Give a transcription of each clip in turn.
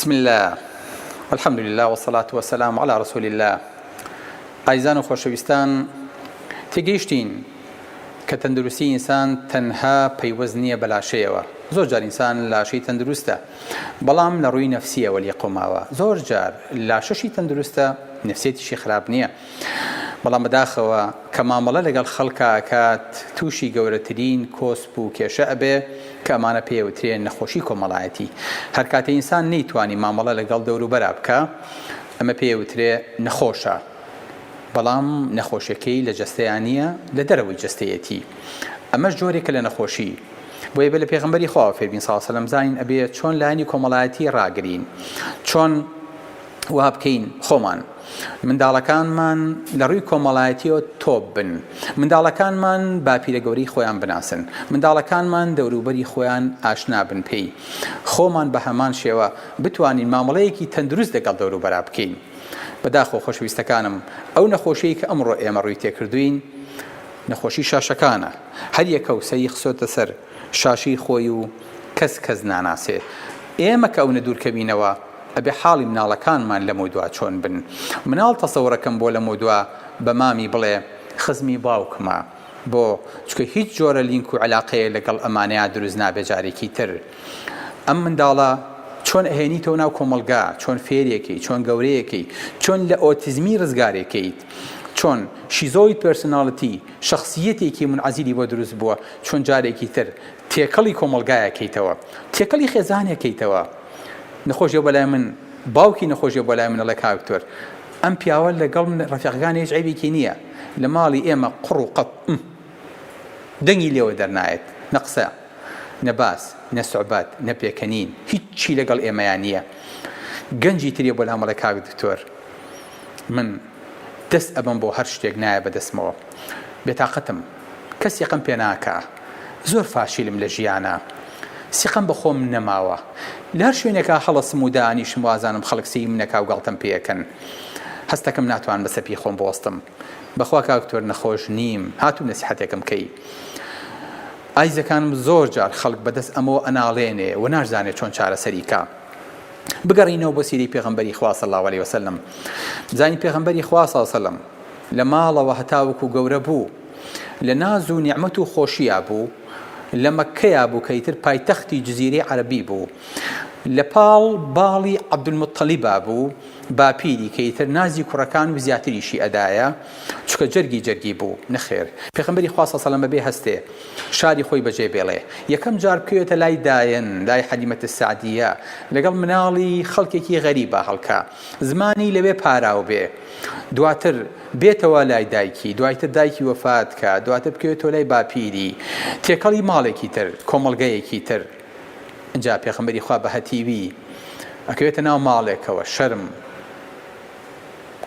بسم الله والحمد لله والصلاة والسلام على رسول الله. ئایزان و خۆشەویستان، تێگەیشتین کە تەندروستی ئینسان تەنها پەیوەست نییە بە لاشەیەوە. زۆر جار ئینسان لاشەی تەندروستە، بەڵام لە ڕووی نەفسیەوە لێقۆماوە. زۆر جار لاشەشی تەندروستە، نەفسیەتیشی خراپ نییە، بەڵام بەداخەوە کە مامەڵە لەگەڵ خەڵکە ئاکات تووشی گەورەترین کۆسپ و کێشە ئەبێ کە ئەمانە پێوترێن نەخۆشی کۆمەڵایەتی. هەر کاتێ ئینسان نەیتوانی مامەڵە لەگەڵ دەوروبەرا بکە، ئەمە پێوترێ نەخۆشە، بەڵام نەخۆشیەکەی لە جەستەیان نییە، لە دەرەوەی جەستەیەتی. ئەمەش جۆرێکە لە نەخۆشی. بۆیە بە لە پێغەمبەری خوا فێربین سڵ سەلەم زانین ئەبێ چۆن لایەنی کۆمەڵایەتی ڕاگرین، چۆن وا بکەین خۆمان منداڵەکانمان لە ڕووی کۆمەڵایەتیەوە تۆپ بن، منداڵەکانمان باپیرە گەورەی خۆیان بناسن، منداڵەکانمان دەوروبەری خۆیان ئاشنا بن پێی، خۆمان بە هەمان شێوە بتوانین مامەڵەیەکی تەندروست لەگەڵ دەوروبەرا بکەین. بەداخۆ خۆشەویستەکانم، ئەو نەخۆشیی کە ئەمڕۆ ئێمە ڕووی تێکردوین نەخۆشی شاشەکانە. هەر یەکە و سەری خسۆتە سەر شاشی خۆی و کەس ناناسێ. ئێمە کە ئەو نەدوورکەبینەوە ئەبێ حاڵی مناڵەکانمان لە مۆدووا چۆن بن. مناڵ تەسەوڕەکەم بۆ لە مۆدووا بە مامی بڵێ خزمی باوکمە، بۆ چکە هیچ جۆرە لینک و علاقەیە لەگەڵ ئەمانەیە دروست نابێ جارێکی تر. ئەم منداڵە چۆن ئەهێنیتەوە ناو کۆمەلگا، چۆن فێرێکی، چۆن گەورەیەکی، چۆن لە ئۆتیزمی ڕزگارێکیت، چۆن شیزۆید پێرسۆناڵیتی شخصیەتێکی منعەزیلی بۆ دروست بووە، چۆن جارێکی تر تێکەڵی کۆمەلگایەکەیتەوە، تێکەڵی خێزانێکیتەوە. نەخۆشیە بەلای من، باوکی نەخۆشیە بەلای منە لە کاکتۆر، ئەم پیاوە لەگەڵ ڕەفیقەکانی هیچ عیبێکی نییە، لە ماڵی ئێمە قڕ و قەت دەنگی لێوە دەرنایێت، نەقسە، نەباس، نەسوعبات، نەپێکەنین، هیچی لەگەڵ ئێمەیان نییە. گەنجی تریە بۆ لامەڵە کاک دکتۆر، من دەست ئەبم بۆ هەر شتێک نایە بەدەستمەوە، بێتاقەتم، کەس یەقەم پێ ناکا، زۆر فاشیلم لە ژیانە، سیقەم بە خۆم نەماوە، لە هەر شوێنێکا هەڵەسم و دانیشم وازانم خەڵک سی منەکا و گەڵتەم پێەکەن، هەستەکەم ناتوان بە سەپی خۆم بۆستم. بەخوا کاکتۆر نەخۆش نیم، هاتوو نەسیحەتێکم کەی. ئایزەکانم زۆر جار خەڵک بەدەست ئەمەوە ئەناڵێنێ و نازانێت چۆن چارەسەریکا. بگەڕینەوە بۆ سیرەی پێغەمبەری خوا صلی الله علیه وسلم. زانی پێغەمبەری خوا صلی الله علیه وسلم لە ماڵەوە هەتاوەکو گەورە بوو، لە ناز و نیعمەت و خۆشییا بوو، لە مەککەیا بوو کەیتر پایتەختی جزیرەی عەرەبی بوو، لە پاڵ باڵی عەبدولموتەلیبا بوو، باپیری کەیتر نازی کوڕەکان و زیاتریشی ئەدایە، چکە جەرگی بوو. نەخێر، پێغەمبەری خوا صلی الله علیه وسلم بەبێ هەستێ شاری خۆی بەجێ بێڵێ، یەکەم جار بکەوێتە لای دایەن، لای حەلیمەت السەعدیە، لەگەڵ مناڵی خەڵکێکی غەریبە هەڵکا، زمانی لەوێ پاراو بێ، دواتر بێتەوە لای دایکی، دوایتر دایکی وەفات کە، دواتر بکەوێتەوە لای باپیری، تێکەڵی ماڵێکی تر، کۆمەڵگەیەکی تر. اینجا پێغەمبەری خوا بە هەتیوی ئەکەوێتە ناو ماڵێکەوە، شەرم،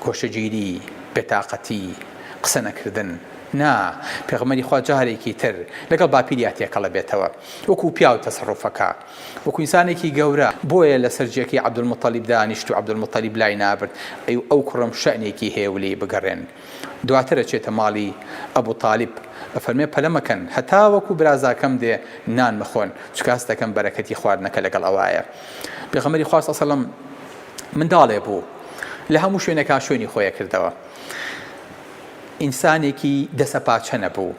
کۆشەگیری، بێتاقەتی، قسە نەکردن. نا، پێغەمبەری خوا جارێکی تر لەگەڵ باپیریا تێکەڵە بێتەوە، وەکو پیاو تەسەڕوفەکە، وەکو ئینسانێکی گەورە. بۆیە لە سەرجێکی عەبدولموتەلیب دانیشت و عەبدولموتەلیب لای نابرد، ئەو کوڕم شەئنێکی هەیە و لێی بگەڕێن. دواتر ئەچێتە ماڵی ئەبوو تالیب، ئەفەرمێ پەلە مەکەن هەتا وەکو برازاکەم دێ نان مەخۆن، چکە هەستەکەم بەرەکەتی خواردنەکە لەگەڵ ئەوایە. پێغەمبەری خوا صلی الله علیه وسلم منداڵێ بوو، لە هەموو شوێنێکا شوێنی خۆیە کردەوە، ئینسانێکی دەسە پاچە نەبوو،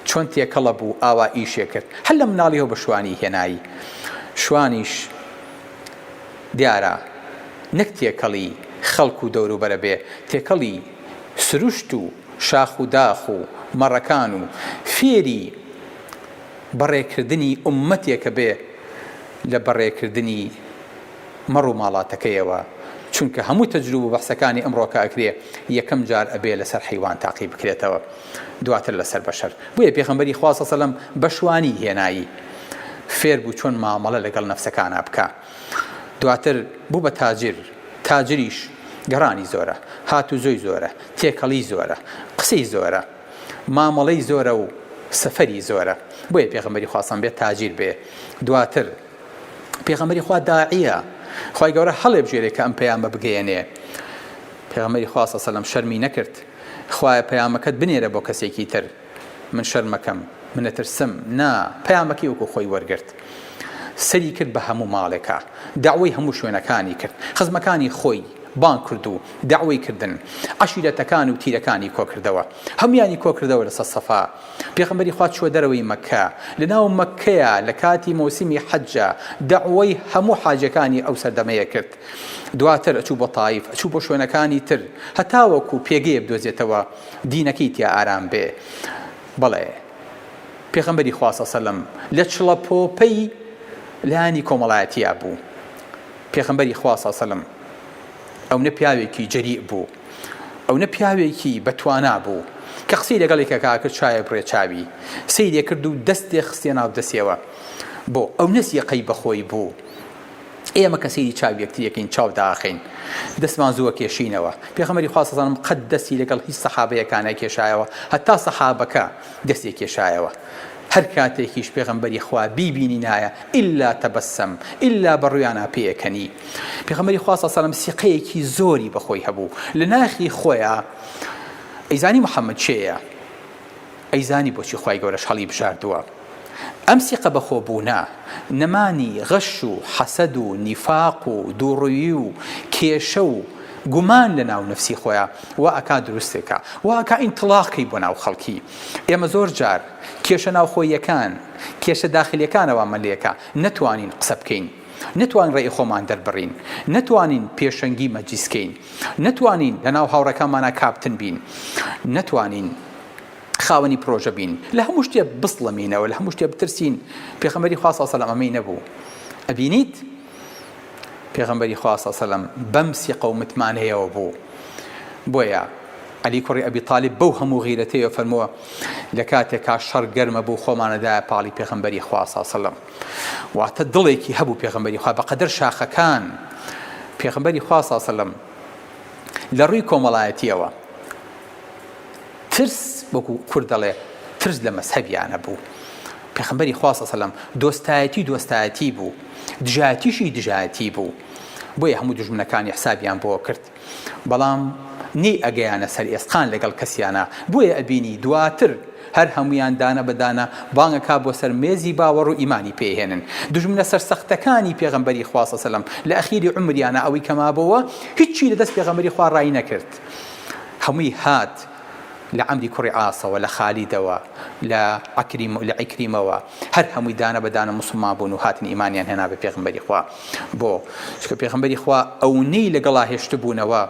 چۆن تێکەڵە بوو ئاوا ئیشێ کرد، هەر لە مناڵیەوە بە شوانی هێنایی. شوانیش دیارە نەک تێکەڵی خەڵک و دەوروبەرە بێ، تێکەڵی سروشت و شاخ و داخ و مەڕەکان و فێری بەڕێکردنی ئوممەتێکە بێ لە بەڕێکردنی مەڕ و ماڵاتەکەیەوە، چونکە هەموو تەجروب و بەحسەکانی ئەمڕۆکە ئەکرێ یەکەم جار ئەبێ لەسەر حیوان تاقی بکرێتەوە، دواتر لەسەر بەشەر. بۆیە پێغەمبەری خوا صلی الله علیه وسلم بە شوانی هێنایی فێر بوو چۆن مامەڵە لەگەڵ نەفسەکانە بکە. دواتر بوو بە تاجر، تاجریش گەڕانی زۆرە، هاتوزۆی زۆرە، تێکەڵی زۆرە، قسەی زۆرە، مامەڵەی زۆرە و سەفەری زۆرە. بۆیە پێغەمبەری خوا سەڵ بێت تاجیر بێ. دواتر پێغەمبەری خوا داعیە، خوای گەورە هەڵێ بژێرێ کە ئەم پەیامە بگەیەنێ. پێغەمبەری خوا صلی الله علیه وسلم شەرمی نەکرد، خوایە پەیامەکەت بنێرە بۆ کەسێکی تر، من شەرمەکەم، من ئەترسم. نا، پەیامەکەی وەکو خۆی وەرگرت. سەری کرد بە هەموو ماڵێکە داوای هەموو شوێنەکانی کرد خزمەکانی خۆی بان کرد و داوای کردن عەشیرەتەکان و تیرەکانی کۆ کردەوە هەمویانی کۆ کردەوە لەسەر سەفا پێغەمبەری خوا چووە دەرەوەی مەککە لەناو مەککەیە لە کاتی مەوسیمی حەجە داوای هەموو حاجەکانی ئەو سەردەمەیە کرد دواتر ئەچوو بۆ تایف ئەچوو بۆ شوێنەکانی تر هەتا وەکو پێگەیە بدۆزێتەوە دینەکەی تیا ئارام بێ بەڵێ پێغەمبەری خوا سەڵ سەلەم لە چڵەپۆپەی لایانی کۆمەڵایەتیە بوو پێغەمبەری خوا سەڵ سەلەم ئەو نە پیاوێکی جەریء بوو ئەو نە پیاوێکی بەتوانا بوو کە قسەی لەگەڵ یەکێکا کرد چایە بڕێ چاوی سەیرێ کرد و دەستێ خستێ ناو دەستێەوە بۆ ئەو نەسیەقەی بەخۆی بوو ئێمە کە سەیری چاوی یەکتریەکەین چاو داخین دەستمان زووە کێشینەوە پێغەمبەری خوا سەڵ سەلەم قەت دەستی لەگەڵ هیچ سەحابەیەکانە کێشایەوە هەتا سەحابەکە دەستی کێشایەوە هەر کاتێکیش پێغەمبەری خوا بیبینی نایە ئیلا تەبەسەم ئیلا بەڕوویانە پێیەکەنی پێغەمبەری خوا سەڵ سەلەم سیقەیەکی زۆری بەخۆی هەبوو لە ناخی خۆیە ئەیزانی محەممەد چێیە ئەیزانی بۆچی خوای گەورەش هەڵی بژاردووە ئەم سیقە بەخۆبوونە نەمانی غەش و حەسەد و نیفاق و دووڕووی و کێشە و گومان لە ناو نفسی خۆیە وا ئەکا دروستێکە وا ئەکا ئینتڵاقی بۆ ناو خەڵکی ئێمە زۆر جار کێشە ناوخۆیەکان کێشە داخلیەکانەوە مەلێکە نەتوانین قسە بکەین نەتوانین ڕێی خۆمان دەربڕین نەتوانین پێشەنگی مەجلیسکەین نەتوانین لە ناو هاوڕەکانمانە کاپتن بین نەتوانین خاوەنی پرۆژە بین لە هەموو شتێ بسڵەمینەوە لە هەموو شتێ بترسین پێغەمبەری خوا سەڵ سەلەم ئەمەی نەبوو ئەبینیت پێغەمبەری خوا سەڵ سەلەم بەم سیقە و متمانەیەوە بوو بۆیە عەلی کوڕی ئەبی تاالب بەو هەموو غیرەتەیە فەرمووە لە کاتێکا شەڕ گەرمە بوو خۆمانەدایە پاڵی پێغەمبەری خوا سەڵ سەلەم واتە دڵێکی هەبوو پێغەمبەری خوا بەقەدەر شاخەکان پێغەمبەری خوا سەڵ سەلەم لە ڕووی کۆمەڵایەتیەوە ترس وەکو کورد دەڵێ ترس لە مەزهەبیانە بوو پێغەمبەری خوا سەڵ سەلەم دۆستایەتی بوو دژایەتیشی دژایەتی بوو بۆیە هەموو دژمنەکانی حسابیان بۆ کرد بەڵام نی ئەگەیانە سەر ئێسقان لەگەڵ کەسیانە بۆیە ئەبینی دواتر هەر هەمویان دانە بەدانە بانگەکا بۆ سەر مێزی باوەڕ و ئیمانی پێهێنن دژمنە سەرسەختەکانی پێغەمبەری خوا سەڵ سەلەم لە ئەخیری عومریانە ئەوەی کەمابەوە هیچی لەدەست پێغەمبەری خوا ڕای نەکرد هەمووی هات لە عەمری کوڕی عاسەوە لە خالیدەوە لە عیکریمەوە هەر هەمووی دانە بەدانە موسڵمان بوون و هاتن ئیمانیان هێنا بە پێغەمبەری خوا بۆ چکە پێغەمبەری خوا ئەوەی لەگەڵا هێشت بوونەوە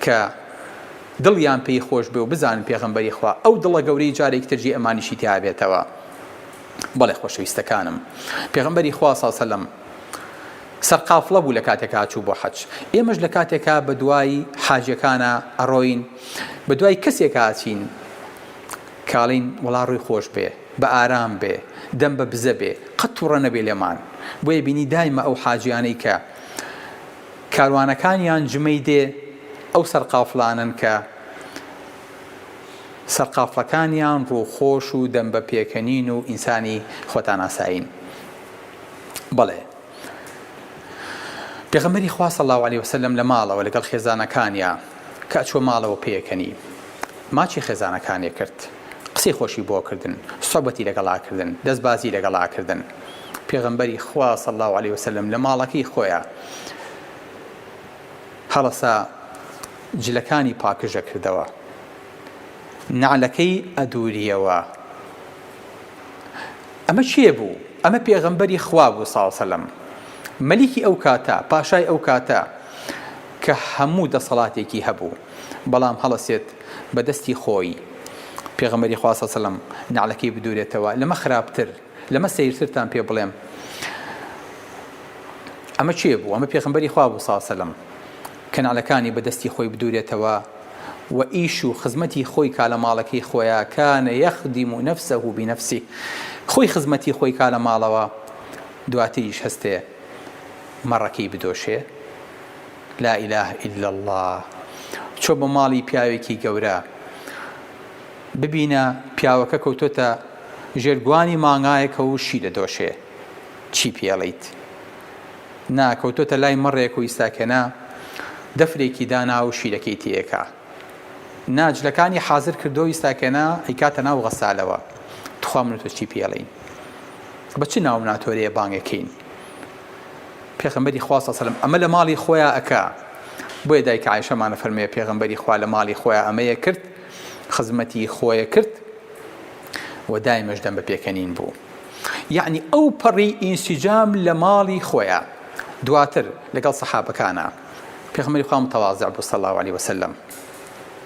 کە دڵیان پێی خۆش بێ و بزانن پێغەمبەری خوا ئەو دڵە گەورەی جارێکی ترجی ئەمانیشی تیا بێتەوە بەڵێ خۆشەویستەکانم پێغەمبەری خوا سەڵ سەلەم سەرقافڵە بوو لە کاتێکا چوو بۆ حەج ئێمەش لە کاتێکا بە دوای حاجەکانە ئەڕۆین بە دوای کەسێکا ئاچین کاڵین وەڵا ڕووی خۆش بێ بە ئارام بێ دەم بە بزە بێ قەت تووڕە نەبێ لێمان بۆیە بینی دایمە ئەو حاجیانەی کە کاروانەکانیان جمەی دێ ئەو سەرقافڵانن کە سەرقافڵەکانیان ڕووخۆش و دەم بە پێکەنین و ئینسانی خۆتان ئاساین بەڵێ پێغەمبەری خوا صلی الله علیه وسلم لە ماڵەوە لەگەڵ خێزانەکانیە کە ئەچووە ماڵەوە پێکەنی ماچی خێزانەکانی کرد قسەی خۆشی بۆ کردن سۆحبەتی لەگەڵا کردن دەستبازی لەگەڵا کردن پێغەمبەری خوا صلی الله علیه وسلم لە ماڵەکەی خۆیە هەڵەسا جلەکانی پاکژە کردەوە نعلەکەی ئەدووریەوە ئەمە چیە بوو؟ ئەمە پێغەمبەری خوا بوو صلی الله علیه وسلم مەلیکی ئەو کاتە پاشای ئەو کاتە کە هەموو دەسەڵاتێکی هەبوو بەڵام هەڵەسێت بە دەستی خۆی پێغەمبەری خوا صلی الله علیه وسلم نعلەکەی بدوورێتەوە لەمە خراپتر لەمە سەیرترتان پێ بڵێم ئەمە چیە بوو؟ ئەمە پێغەمبەری خوا بوو صلی الله علیه وسلم کە نعلەکانی بە دەستی خۆی بدوورێتەوە و ئیش و خزمەتی خۆی کا لە ماڵەکەی خۆیە کانە یەخدیم نەفسەه بنەفسیه خۆی خزمەتی خۆی کا لە ماڵەوە دواتریش هەستێ مەڕەکەی بدۆشێ لا إله إلا الله چۆ بە ماڵی پیاوێکی گەورە ببینە پیاوەکە کەوتۆتە ژێرگوانی مانگایەکە و شی دەدۆشێ چی پێڵیت نا کەوتۆتە لای مەڕێک و ئیساکەنا دەفرێکی دانا و شیرەکەی تێکا ناجلەکانی حازر کردۆ ئیساکەنا ئەیکاتە ناو غەسالەوە تخوا من تۆ چی پێڵین بە چ ناو ناتۆرەیە بانگەکەین پێغەمبەری خوا صلی الله علیه و سلم ئەمە لە ماڵی خۆیان ئەکا بۆیە دایکە عایشەمانە فەرمێ پێغەمبەری خوا لە ماڵی خۆیان ئەمەیە کرد خزمەتی خۆیە کرد و دایمەش دەم بە پێکەنین بوو یعنی ئەو پەڕی ئینسیجام لە ماڵی خۆیان دواتر لەگەڵ سەحابەکانە پێغەمبەری خوا متەواضع بوو صلی الله علیه و سلم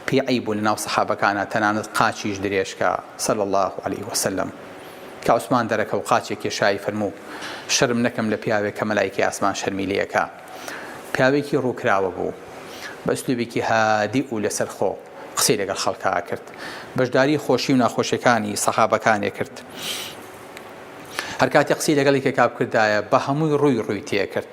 پێی عەیب بوو لەناو سەحابەکانە تەنانەت قاچیش درێژکە صلی الله علیه و سلم کە عوسمان دەرەکە و قاچێکی شایی فەرموو شەرم نەکەم لە پیاوێک کە مەلایکەی ئاسمان شەرمی لێیەکە پیاوێکی ڕووکراوە بوو بە ئوسلوبێکی هادی و لەسەرخۆ قسەی لەگەڵ خەڵکا کرد بەشداری خۆشی و ناخۆشیەکانی سەحابەکانێ کرد هەر کاتی قسەی لەگەڵی کە کردایە بە هەمووی ڕووی تێ کرد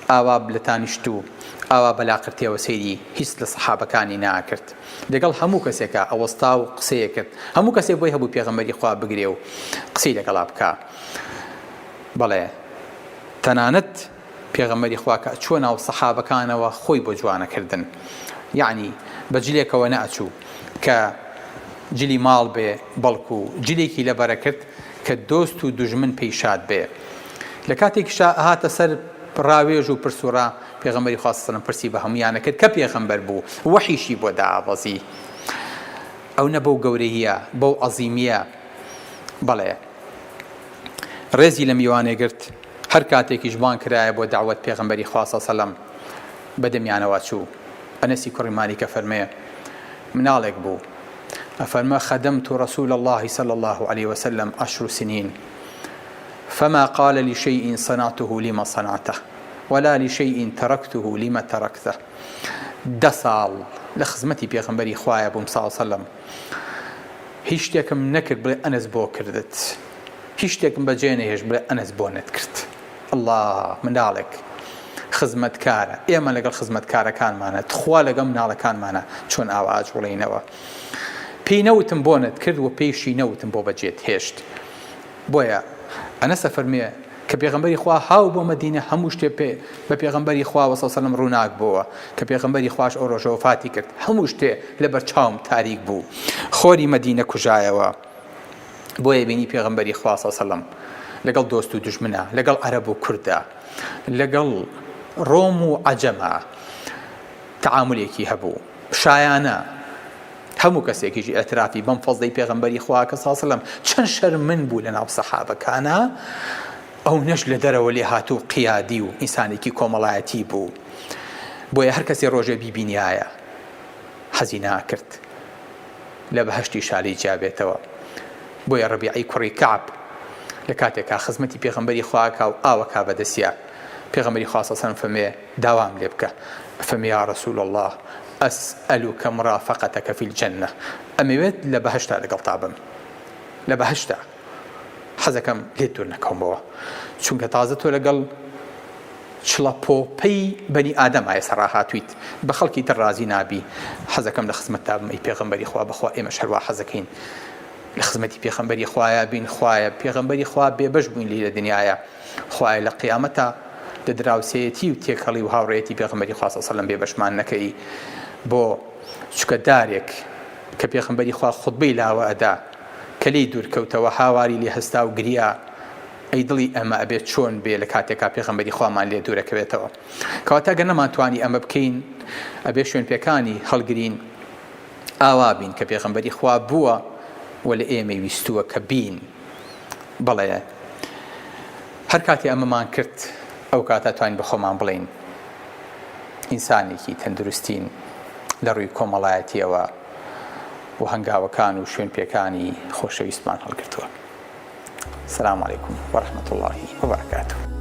ئاوا لە تانیشت و ئاوا بەلاقرتیەوە سەیری هیچ لە سەحابەکانی ناکرد لەگەڵ هەموو کەسێکە ئەوەستا و قسەیە کرد هەموو کەسێک بۆی هەبوو پێغەمبەری خوا بگرێ و قسەی لەگەڵا بکە بەڵێ تەنانەت پێغەمبەری خوا کە چوە ناو سەحابەکانەوە خۆی بۆ جوانەکردن یعنی بە جلێکەوە نەئەچوو کە جلی ماڵ بێ بەڵکو جلێکی لەبەرە کرد کە دۆست و دوژمن پێیشاد بێ لە کاتێکیشا هاتە سەر ڕاوێژ و پرسوڕا پێغەمبەری خوا صلی الله علیه و سلم پرسی بە هەمویانە کرد کە پێغەمبەر بوو وەحیشی بۆ دابەزی ئەو نە بەو گەورەیە بەو عەزیمیە بەڵێ ڕێزی لە میوانێ گرت هەر کاتێکیش بان کرایە بۆ داوەت پێغەمبەری خوا صلی الله علیه و سلم بەدەمیانەوە چوو ئەنەسی کوڕی مالیکە فەرمێ مناڵێک بوو أفرما خدمت رسول الله صلى الله عليه وسلم 10 سنين فما قال لشيء صنعته لما صنعته ولا لشيء تركته لما تركته 10 ساڵ لە خزمەتی پێغەمبەری خوایە بووم صلی الله عليه وسلم هیچ شتێکم نەکرد بڵێ ئەنەس بۆ کردت هیچ شتێکم بەجێ نەهێشت بڵێ ئەنەس بۆ نەتکرد الله مناڵێک خزمەتکارە ئێمە لەگەڵ خزمەتکارەکانمانە تخوا لەگەڵ مناڵەکانمانە چۆن ئاوا ئاجوڵێنەوە پێی نەوتم بۆ نەت کرد و پێیشی نەوتم بۆ بەجێت هێشت بۆیە ئەنەسە فەرمێ کە پێغەمبەری خوا هاو بۆ مەدینە هەموو شتێ پێ بە پێغەمبەری خوا صلی الله علیه و سلم ڕووناک بووە کە پێغەمبەری خوش ئەو ڕۆژە وفاتی کرد هەموو شتێ لەبەر چاوم تاریک بوو خۆری مەدینە کوژایەوە بۆیە بینی پێغەمبەری خوا صلی الله علیه و سلم لەگەڵ دۆست و دوژمنە لەگەڵ عەرەب و کوردە لەگەڵ ڕۆم و عەجەمە تەعامولێکی هەبوو شایانە هەموو کەسێکیشی ئەترافی بەم فەزڵەی پێغەمبەری خوا کە صلی الله علیه و سلم چەند شەرمن بوو لەناو سەحابەکانە ئەو نەش لە دەرەوە لێ هاتوو قیادی و ئینسانێکی کۆمەڵایەتی بوو بۆیە هەر کەسێ ڕۆژێ بیبینایە حەزی ناکرد لە بەهەشتی شالی جیابێتەوە بۆیە ڕەبیعی کوڕی کەعب لە کاتێکا خزمەتی پێغەمبەری خواکا و ئاوەکا بەدەستیە پێغەمبەری خوا صلی الله علیه و سلم فەرمێ داوام لێ بکە فەرمێ یا رسول الله أسألك مرافقتك في الجنة أميوت لبهشتا لقلتا بم لبهشتا حەزەکەم لێت دوور نەکەم بەوە چونکە تازە تۆ لەگەڵ چڵەپۆپەی بەنی ئادەم ئایە سەرا هاتوویت بە خەڵکی تر ڕازی نابی حەزەکەم لە خزمەتتا بم ئەی پێغەمبەری خوا بەخوا ئێمەش هەروە حەزەکەین لە خزمەتی پێغەمبەری خوایە بین خوایە پێغەمبەری خوا بێبەش بووین لێ لە دنیایە خوایە لە قیامەتە لە دراوسێتی و تێکەڵی و هاوڕێتی پێغەمبەری خوا صلی الله علیه و سلم بێبەشمان نەکەی بۆ چکە دارێک کە پێغەمبەری خوا خوتبەی لاوە ئەدا کە لێی دوورکەوتەوە هاواری لێ هەستا و گریا ئەی دڵی ئەمە ئەبێت چۆن بێ لە کاتێکا پێغەمبەری خوامان لێ دوورەکەوێتەوە کەواتە گەر نەمانتوانی ئەمە بکەین ئەبێ شوێنپێکانی هەڵگرین ئاوا بین کە پێغەمبەری خوا بووە و لە ئێمەی ویستووە کە بین بەڵێ هەر کاتی ئەمەمان کرد ئەو کاتە توانین بە خۆمان بڵێین ئینسانێکی تەندروستین لە ڕووی کۆمەڵایەتیەوە و هەنگاوەکان و شوێنپێکانی خۆشەویستمان هەڵگرتووە. سلام علیکم ورحمة الله وبركاته.